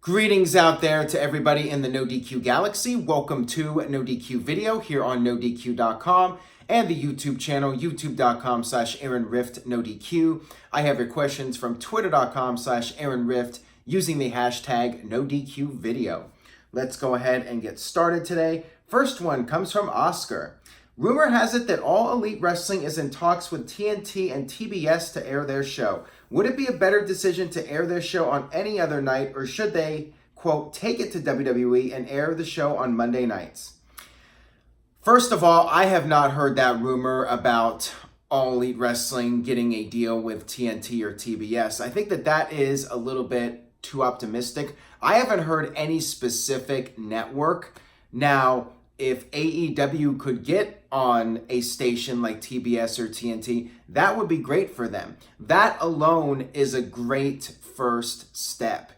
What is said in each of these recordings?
Greetings out there to everybody in the NoDQ galaxy. Welcome to NoDQ video here on NoDQ.com and the YouTube channel, youtube.com/AaronRiftNoDQ. I have your questions from twitter.com/AaronRift using the hashtag NoDQvideo. Let's go ahead and get started today. First one comes from Oscar. Rumor has it that All Elite Wrestling is in talks with TNT and TBS to air their show. Would it be a better decision to air their show on any other night, or should they, quote, take it to WWE and air the show on Monday nights? First of all, I have not heard that rumor about All Elite Wrestling getting a deal with TNT or TBS. I think that is a little bit too optimistic. I haven't heard any specific network. Now, if AEW could get on a station like TBS or TNT, that would be great for them. That alone is a great first step.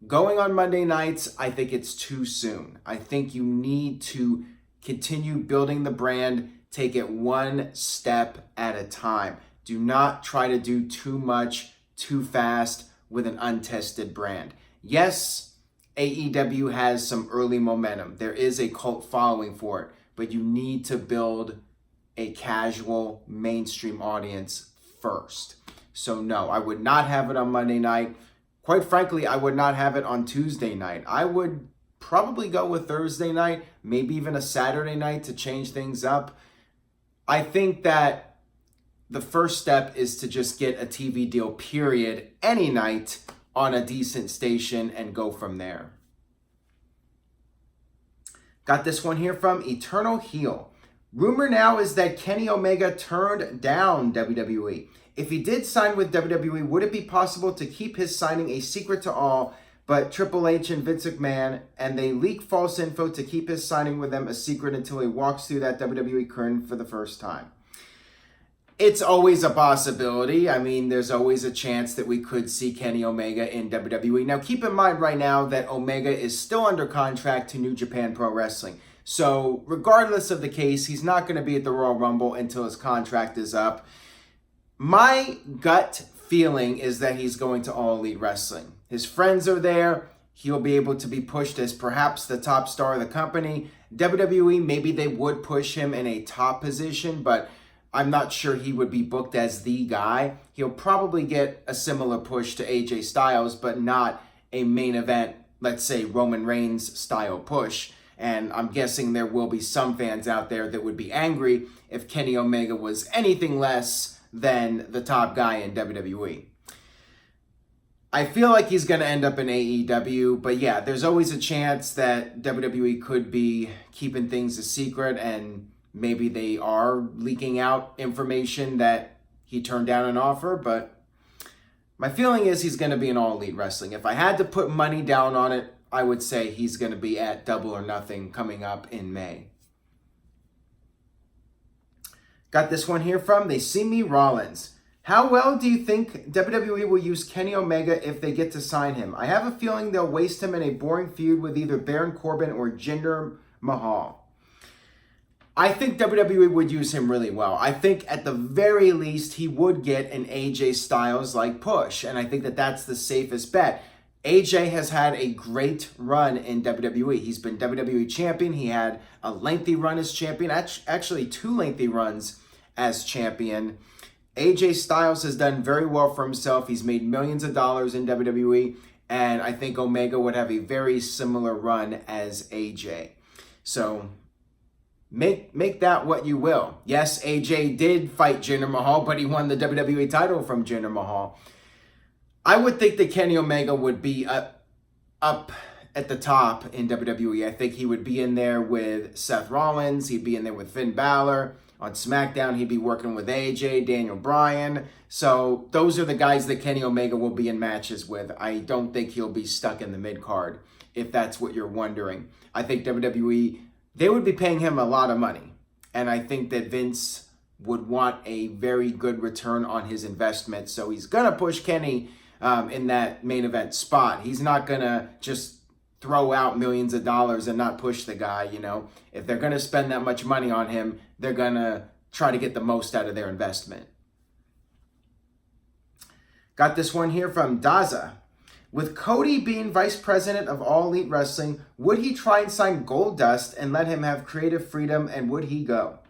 Going on Monday nights, I think it's too soon. I think you need to continue building the brand, take it one step at a time. Do not try to do too much too fast with an untested brand. Yes, AEW has some early momentum. There is a cult following for it, but you need to build a casual mainstream audience first. So no, I would not have it on Monday night. Quite frankly, I would not have it on Tuesday night. I would probably go with Thursday night, maybe even a Saturday night to change things up. I think that the first step is to just get a TV deal, period, any night on a decent station and go from there. Got this one here from Eternal Heel. Rumor now is that Kenny Omega turned down WWE. If he did sign with WWE, would it be possible to keep his signing a secret to all but Triple H and Vince McMahon, and they leak false info to keep his signing with them a secret until he walks through that WWE curtain for the first time? It's always a possibility. I mean, there's always a chance that we could see Kenny Omega in WWE. Now, keep in mind right now that Omega is still under contract to New Japan Pro Wrestling. So, regardless of the case, he's not going to be at the Royal Rumble until his contract is up. My gut feeling is that he's going to All Elite Wrestling. His friends are there. He'll be able to be pushed as perhaps the top star of the company. WWE, maybe they would push him in a top position, but I'm not sure he would be booked as the guy. He'll probably get a similar push to AJ Styles, but not a main event, let's say Roman Reigns style push. And I'm guessing there will be some fans out there that would be angry if Kenny Omega was anything less than the top guy in WWE. I feel like he's going to end up in AEW, but yeah, there's always a chance that WWE could be keeping things a secret, and maybe they are leaking out information that he turned down an offer, but my feeling is he's going to be in All Elite Wrestling. If I had to put money down on it, I would say he's going to be at Double or Nothing coming up in May. Got this one here from They See Me Rollins. How well do you think WWE will use Kenny Omega if they get to sign him? I have a feeling they'll waste him in a boring feud with either Baron Corbin or Jinder Mahal. I think WWE would use him really well. I think at the very least he would get an AJ Styles-like push, and I think that that's the safest bet. AJ has had a great run in WWE. He's been WWE champion. He had a lengthy run as champion, actually 2 lengthy runs as champion. AJ Styles has done very well for himself. He's made millions of dollars in WWE, and I think Omega would have a very similar run as AJ. So Make that what you will. Yes, AJ did fight Jinder Mahal, but he won the WWE title from Jinder Mahal. I would think that Kenny Omega would be up at the top in WWE. I think he would be in there with Seth Rollins. He'd be in there with Finn Balor. On SmackDown, he'd be working with AJ, Daniel Bryan. So those are the guys that Kenny Omega will be in matches with. I don't think he'll be stuck in the mid-card, if that's what you're wondering. I think WWE, they would be paying him a lot of money. And I think that Vince would want a very good return on his investment. So he's going to push Kenny in that main event spot. He's not going to just throw out millions of dollars and not push the guy, you know. If they're going to spend that much money on him, they're going to try to get the most out of their investment. Got this one here from Daza. With Cody being vice president of All Elite Wrestling, would he try and sign Goldust and let him have creative freedom, and would he go?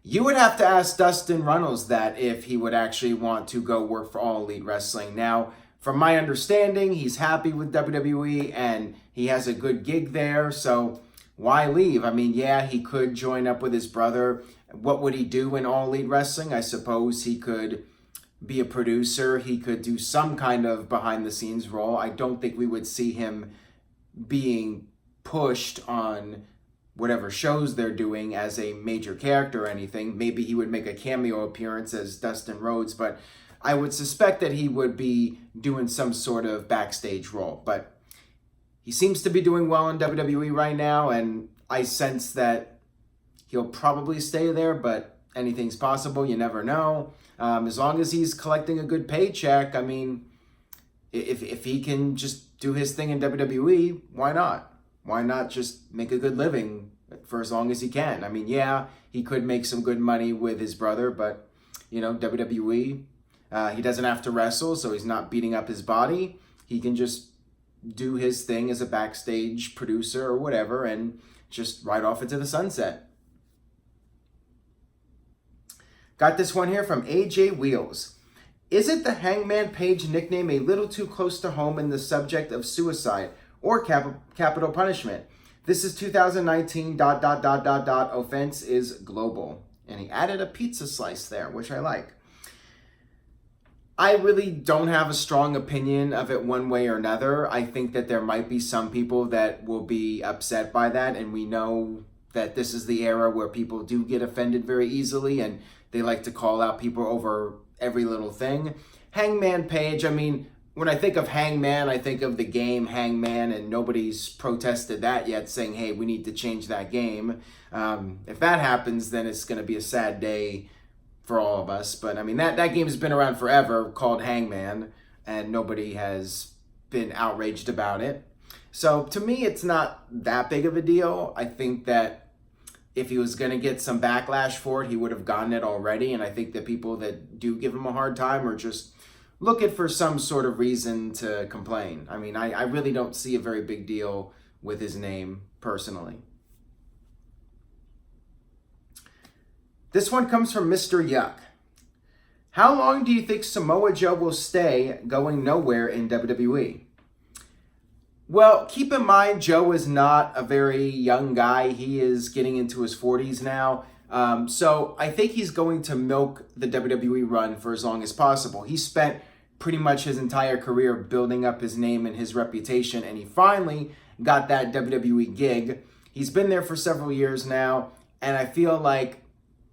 You would have to ask Dustin Rhodes that if he would actually want to go work for All Elite Wrestling. Now, from my understanding, he's happy with WWE and he has a good gig there, so why leave? I mean, yeah, he could join up with his brother. What would he do in All Elite Wrestling? I suppose he could be a producer. He could do some kind of behind-the-scenes role. I don't think we would see him being pushed on whatever shows they're doing as a major character or anything. Maybe he would make a cameo appearance as Dustin Rhodes, but I would suspect that he would be doing some sort of backstage role. But he seems to be doing well in WWE right now, and I sense that he'll probably stay there, but anything's possible. You never know. As long as he's collecting a good paycheck, I mean, if he can just do his thing in WWE, why not? Why not just make a good living for as long as he can? I mean, yeah, he could make some good money with his brother, but, you know, WWE, he doesn't have to wrestle, so he's not beating up his body. He can just do his thing as a backstage producer or whatever and just ride off into the sunset. Got this one here from AJ Wheels. Is it the Hangman Page nickname a little too close to home in the subject of suicide or capital punishment? This is 2019, ... offense is global. And he added a pizza slice there, which I like. I really don't have a strong opinion of it one way or another. I think that there might be some people that will be upset by that, and we know that this is the era where people do get offended very easily, and they like to call out people over every little thing. Hangman Page, I mean, when I think of Hangman, I think of the game Hangman, and nobody's protested that yet, saying, hey, we need to change that game. If that happens, then it's going to be a sad day for all of us. But, I mean, that game's been around forever, called Hangman, and nobody has been outraged about it. So, to me, it's not that big of a deal. I think that if he was going to get some backlash for it, he would have gotten it already. And I think that people that do give him a hard time are just looking for some sort of reason to complain. I mean, I really don't see a very big deal with his name, personally. This one comes from Mr. Yuck. How long do you think Samoa Joe will stay going nowhere in WWE? Well, keep in mind, Joe is not a very young guy. He is getting into his 40s now. So I think he's going to milk the WWE run for as long as possible. He spent pretty much his entire career building up his name and his reputation, and he finally got that WWE gig. He's been there for several years now, and I feel like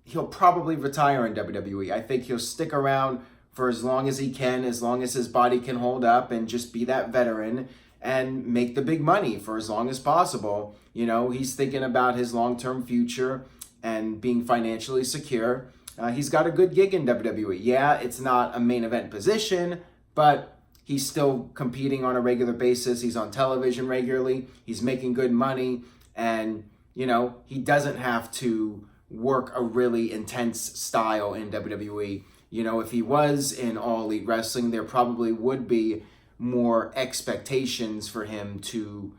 he'll probably retire in WWE. I think he'll stick around for as long as he can, as long as his body can hold up, and just be that veteran and make the big money for as long as possible. You know, he's thinking about his long-term future and being financially secure. He's got a good gig in WWE. Yeah, it's not a main event position, but he's still competing on a regular basis. He's on television regularly. He's making good money. And, you know, he doesn't have to work a really intense style in WWE. You know, if he was in All Elite Wrestling, there probably would be more expectations for him to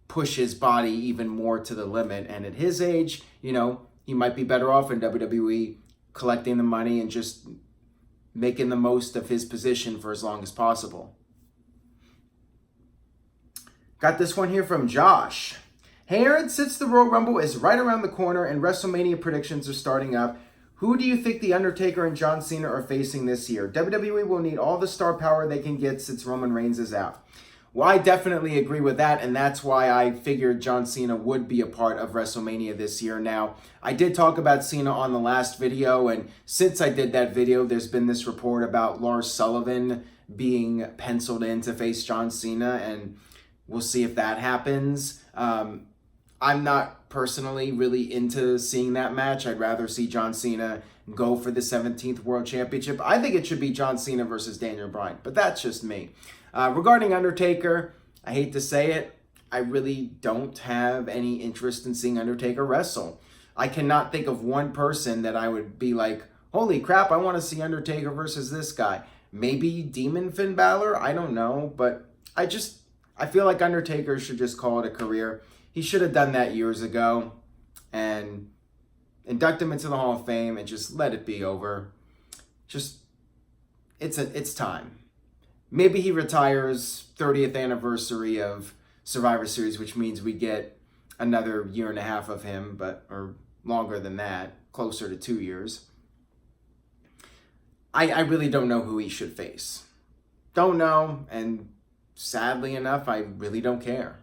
push his body even more to the limit. And at his age, you know, he might be better off in WWE collecting the money and just making the most of his position for as long as possible. Got this one here from Josh. Hey Aaron, since the Royal Rumble is right around the corner and WrestleMania predictions are starting up, who do you think The Undertaker and John Cena are facing this year? WWE will need all the star power they can get since Roman Reigns is out. Well, I definitely agree with that, and that's why I figured John Cena would be a part of WrestleMania this year. Now, I did talk about Cena on the last video, and since I did that video, there's been this report about Lars Sullivan being penciled in to face John Cena, and we'll see if that happens. I'm not personally really into seeing that match. I'd rather see John Cena go for the 17th World Championship. I think it should be John Cena versus Daniel Bryan, but that's just me. Regarding Undertaker, I hate to say it, I really don't have any interest in seeing Undertaker wrestle. I cannot think of one person that I would be like, holy crap, I want to see Undertaker versus this guy. Maybe Demon Finn Balor? I don't know, but I feel like Undertaker should just call it a career. He should have done that years ago and induct him into the Hall of Fame and just let it be over. It's time. Maybe he retires 30th anniversary of Survivor Series, which means we get another year and a half of him, or longer than that, closer to 2 years. I really don't know who he should face. Don't know, and sadly enough, I really don't care.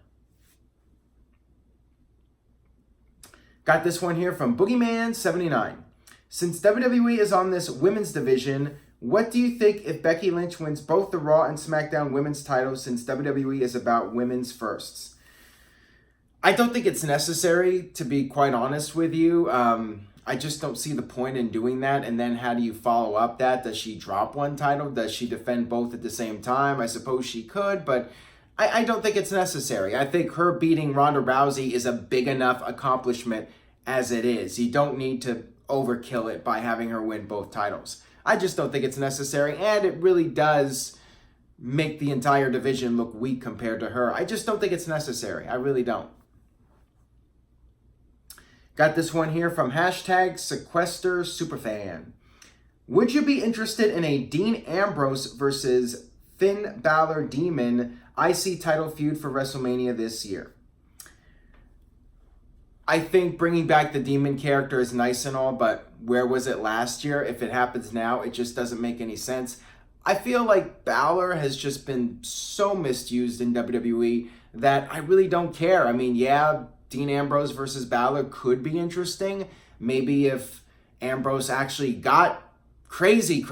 Got this one here from Boogeyman79. Since WWE is on this women's division, what do you think if Becky Lynch wins both the Raw and SmackDown women's titles, since WWE is about women's firsts? I don't think it's necessary, to be quite honest with you. I just don't see the point in doing that. And then how do you follow up that? Does she drop one title? Does she defend both at the same time? I suppose she could, but I don't think it's necessary. I think her beating Ronda Rousey is a big enough accomplishment as it is. You don't need to overkill it by having her win both titles. I just don't think it's necessary, and it really does make the entire division look weak compared to her. I just don't think it's necessary. I really don't. Got this one here from #SequesterSuperfan. Would you be interested in a Dean Ambrose versus Finn Balor Demon IC title feud for WrestleMania this year? I think bringing back the Demon character is nice and all, but where was it last year? If it happens now, it just doesn't make any sense. I feel like Balor has just been so misused in WWE that I really don't care. I mean, yeah, Dean Ambrose versus Balor could be interesting. Maybe if Ambrose actually got crazy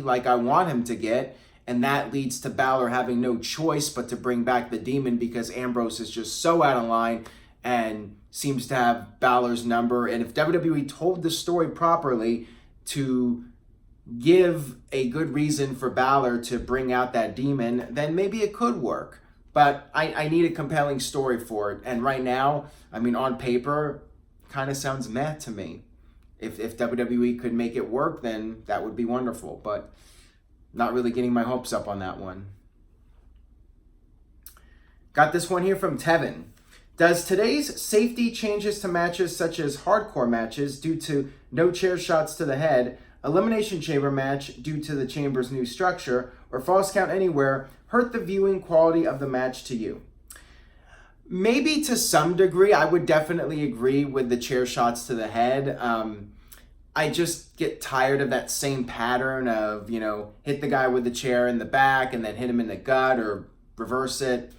like I want him to get, and that leads to Balor having no choice but to bring back the Demon because Ambrose is just so out of line and seems to have Balor's number. And if WWE told the story properly to give a good reason for Balor to bring out that Demon, then maybe it could work. But I need a compelling story for it. And right now, I mean, on paper, kind of sounds meh to me. If WWE could make it work, then that would be wonderful. But not really getting my hopes up on that one. Got this one here from Tevin. Does today's safety changes to matches such as hardcore matches due to no chair shots to the head, elimination chamber match due to the chamber's new structure, or false count anywhere hurt the viewing quality of the match to you? Maybe to some degree. I would definitely agree with the chair shots to the head. I just get tired of that same pattern of, hit the guy with the chair in the back and then hit him in the gut or reverse it.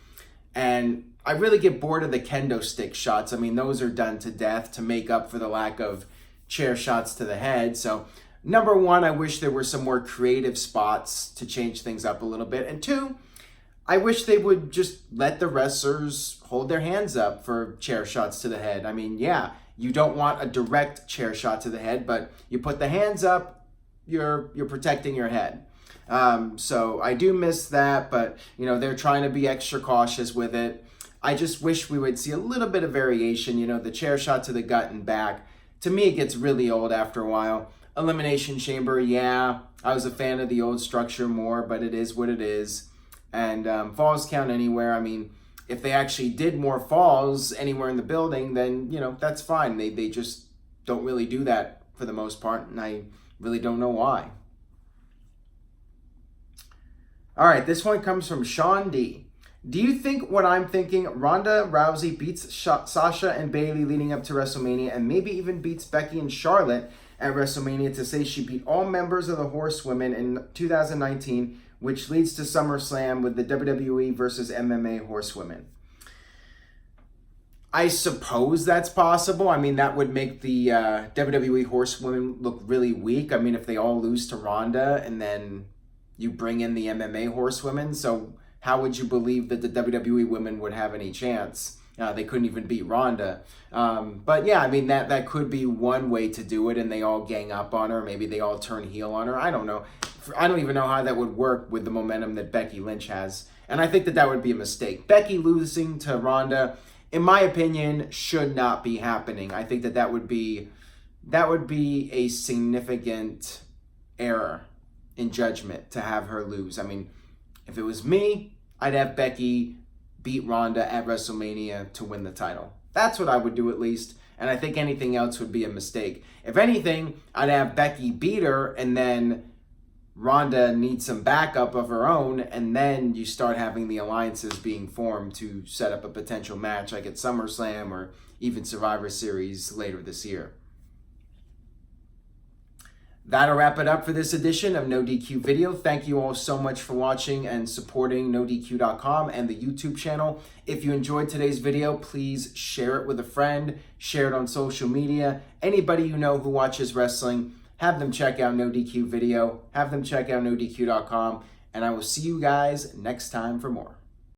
And I really get bored of the kendo stick shots. I mean, those are done to death to make up for the lack of chair shots to the head. So, number one, I wish there were some more creative spots to change things up a little bit. And two, I wish they would just let the wrestlers hold their hands up for chair shots to the head. I mean, yeah, you don't want a direct chair shot to the head, but you put the hands up, you're protecting your head. So I do miss that, but they're trying to be extra cautious with it. I just wish we would see a little bit of variation. The chair shot to the gut and back. To me, it gets really old after a while. Elimination Chamber, yeah, I was a fan of the old structure more, but it is what it is. And falls count anywhere. I mean, if they actually did more falls anywhere in the building, then, that's fine. They just don't really do that for the most part, and I really don't know why. All right, this one comes from Sean D. Do you think what I'm thinking, Ronda Rousey beats Sasha and Bayley leading up to WrestleMania and maybe even beats Becky and Charlotte at WrestleMania to say she beat all members of the Horsewomen in 2019, which leads to SummerSlam with the WWE versus MMA Horsewomen? I suppose that's possible. I mean, that would make the WWE Horsewomen look really weak. I mean, if they all lose to Ronda and then you bring in the MMA Horsewomen, so how would you believe that the WWE women would have any chance? They couldn't even beat Ronda. But yeah, I mean, that could be one way to do it, and they all gang up on her. Maybe they all turn heel on her. I don't know. I don't even know how that would work with the momentum that Becky Lynch has. And I think that would be a mistake. Becky losing to Ronda, in my opinion, should not be happening. I think that would be a significant error in judgment to have her lose. I mean, if it was me, I'd have Becky beat Ronda at WrestleMania to win the title. That's what I would do at least, and I think anything else would be a mistake. If anything, I'd have Becky beat her, and then Ronda needs some backup of her own, and then you start having the alliances being formed to set up a potential match like at SummerSlam or even Survivor Series later this year. That'll wrap it up for this edition of NoDQ Video. Thank you all so much for watching and supporting NoDQ.com and the YouTube channel. If you enjoyed today's video, please share it with a friend, share it on social media. Anybody you know who watches wrestling, have them check out NoDQ Video, have them check out NoDQ.com, and I will see you guys next time for more.